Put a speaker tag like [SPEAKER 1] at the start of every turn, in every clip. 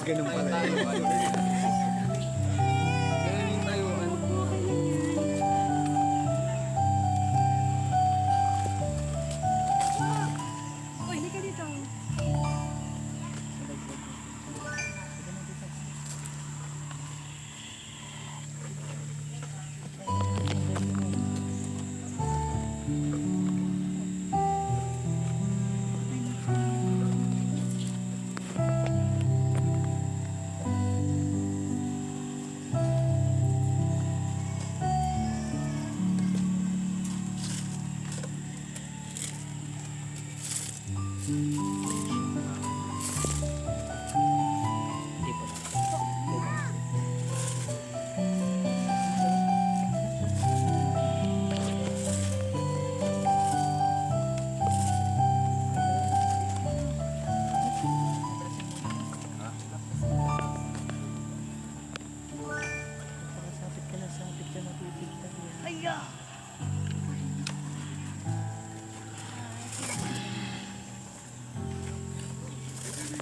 [SPEAKER 1] Ganun pala.
[SPEAKER 2] Ganun yung tayuan.
[SPEAKER 3] Uy, hindi ka dito. Aya!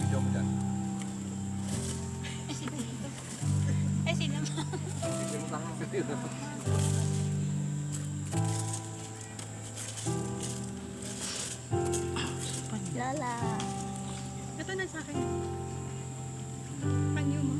[SPEAKER 2] Video mo dyan.
[SPEAKER 3] Ay, sino mo? Lala. Ito na sa akin. Panyo mo.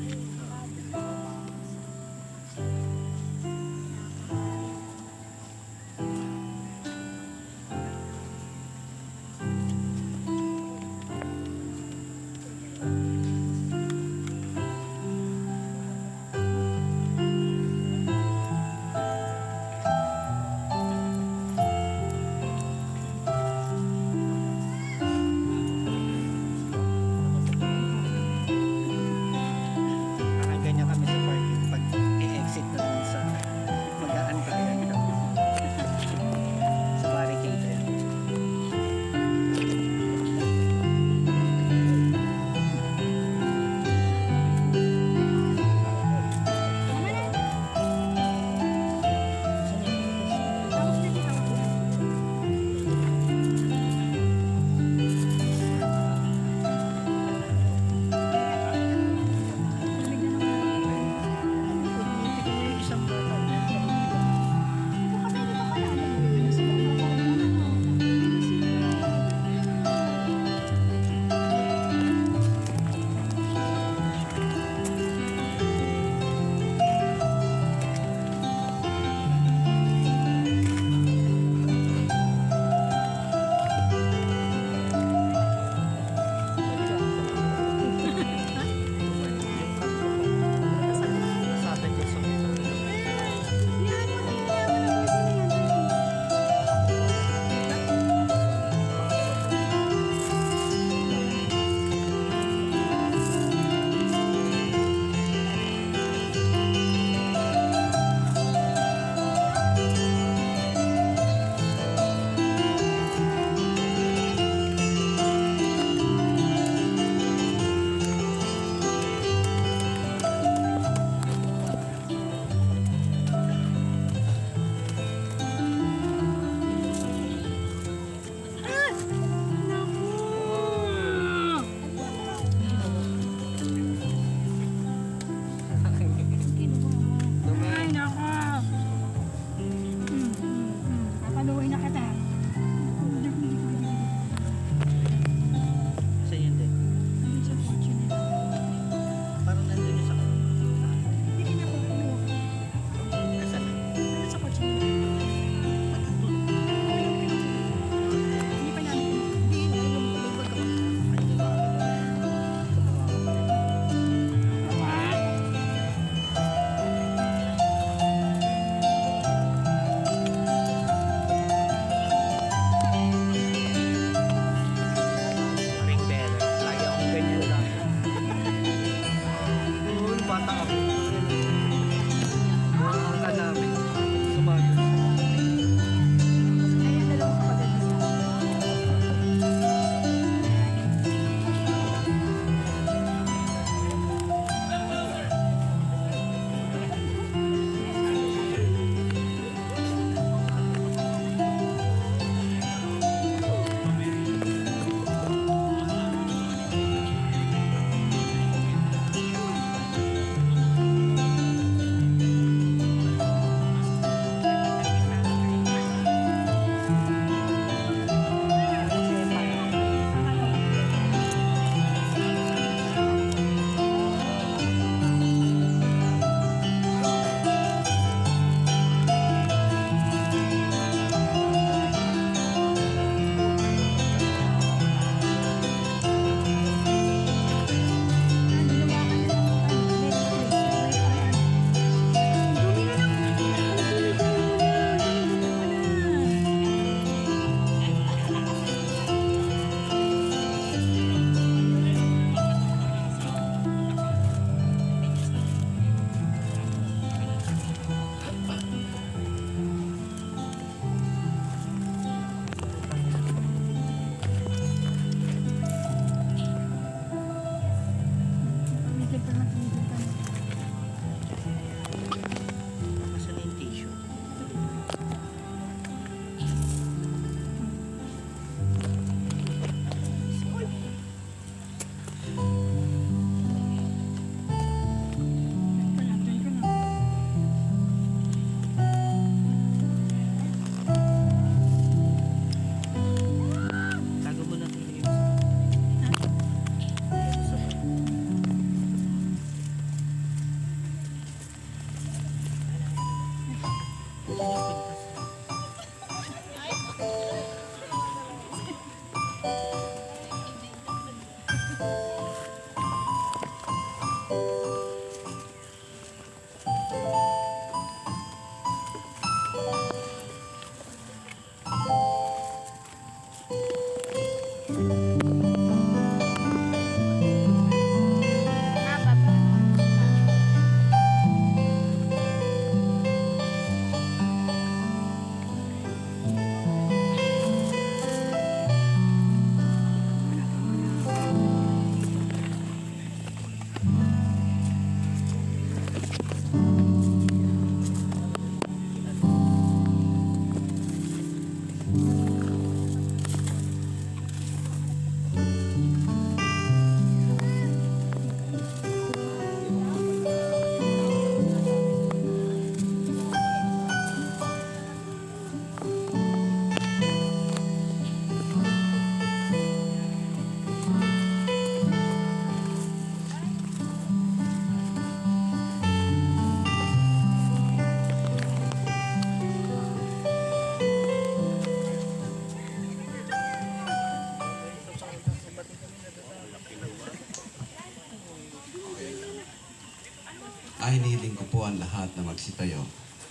[SPEAKER 1] ay hiniling ko po ang lahat na magsitayo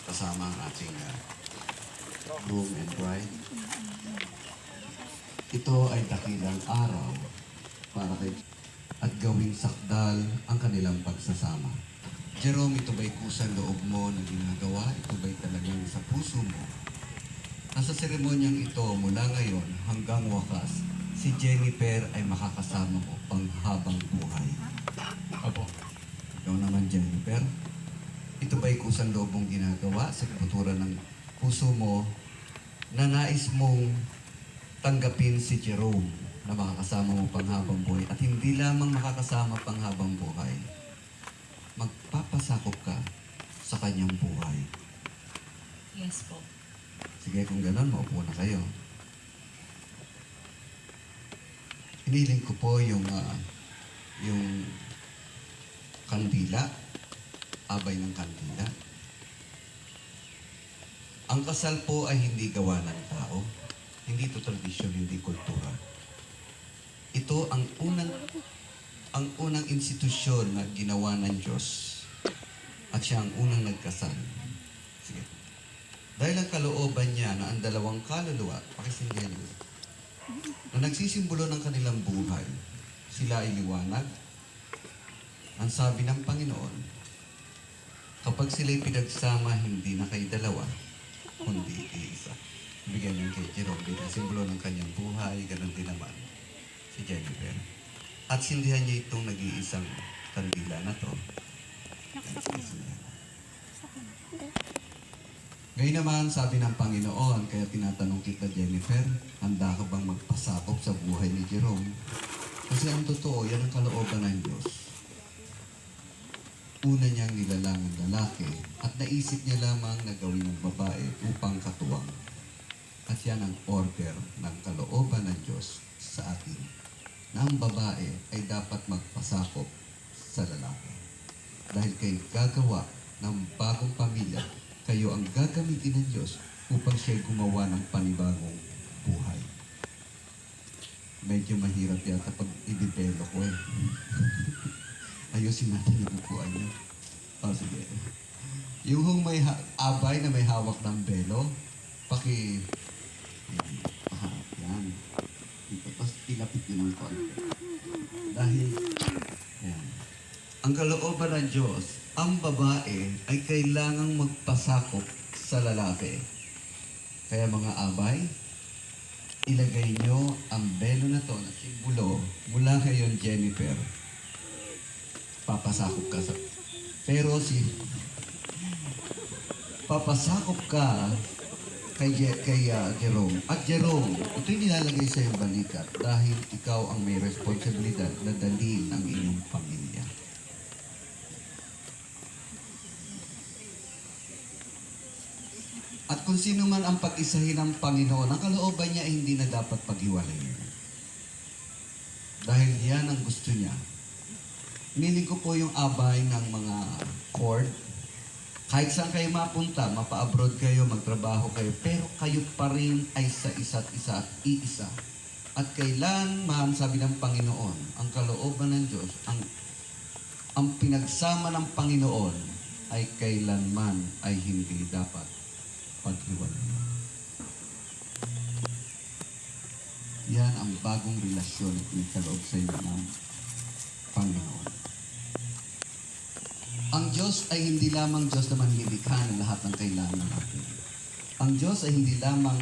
[SPEAKER 1] kasama ang ating groom and bride. Ito ay dakilang araw para kay at gawing sakdal ang kanilang pagsasama. Jerome, ito ba'y kusang loob mo na ginagawa? Ito ba'y talagang sa puso mo? Nasa seremonyang ito mula ngayon hanggang wakas, si Jennifer ay makakasama mo panghabang buhay.
[SPEAKER 2] Opo.
[SPEAKER 1] Ikaw naman, Jennifer, ito ba'y kusang loob mong ginagawa sa kabuturan ng puso mo na nais mong tanggapin si Jerome na makakasama mo panghabang buhay at hindi lamang makakasama panghabang buhay, magpapasakop ka sa kanyang buhay.
[SPEAKER 3] Yes po.
[SPEAKER 1] Sige, kung gano'n, maupo na kayo. Hiniling ko po yung kandila, abay ng kandila. Ang kasal po ay hindi gawa ng tao. Hindi ito tradisyon, hindi kultura. Ito ang unang institusyon na ginawa ng Diyos. At siya ang unang nagkasal. Sige. Dahil ang kalooban niya na ang dalawang kaluluwa, pakisinggan niyo, na nagsisimbolo ng kanilang buhay, sila ay liwanag. Ang sabi ng Panginoon, kapag sila'y pinagsama, hindi na kayo dalawa, kundi iisa. Bigyan niyo kay Jerome, bilang simbolo ng kanyang buhay, ganun din naman si Jennifer. At sindihan niya itong nag-iisang kandila na to. Ngayon naman, sabi ng Panginoon, kaya tinatanong kita, Jennifer, handa ka bang magpasakop sa buhay ni Jerome? Kasi ang totoo, yan ang kalooban ng Diyos. Una niyang nilalang ang lalaki at naisip niya lamang na gawin ng babae upang katuwang. At yan ang order ng kalooban ng Diyos sa atin, na ang babae ay dapat magpasakop sa lalaki. Dahil kayo gagawa ng bagong pamilya, kayo ang gagamitin ng Diyos upang siya'y gumawa ng panibagong buhay. Medyo mahirap yata pag i-develop ko eh. Ayusin natin yung upuan niyo. O, sige. Yung may abay na may hawak ng belo, yan. Dito, tapos ilapit yun ng konti. Dahil, yan. Ang kalooban ng Diyos, ang babae ay kailangang magpasakop sa lalaki. Kaya mga abay, ilagay nyo ang belo na to na simbolo mula ngayon, Jennifer. Papasakop ka sa... Pero papasakop ka kay Jerome. At Jerome, ito'y nilalagay sa iyong balikat dahil ikaw ang may responsibilidad na dalhin ang iyong pamilya. At kung sino man ang pag-isahin ng Panginoon, ang kalooban niya ay hindi na dapat paghiwalayin. Dahil yan ang gusto niya. Hiniling ko po yung abay ng mga court. Kahit saan kayo mapunta, mapa-abroad kayo, magtrabaho kayo, pero kayo pa rin ay sa isa't isa at iisa. At kailanman, sabi ng Panginoon, ang kalooban ng Diyos, ang pinagsama ng Panginoon ay kailanman ay hindi dapat paghiwalay. Yan ang bagong relasyon at nagkaloob sa inyo ng Panginoon. Ang Diyos ay hindi lamang Diyos na manlilikha ng lahat ng kailangan natin. Ang Diyos ay hindi lamang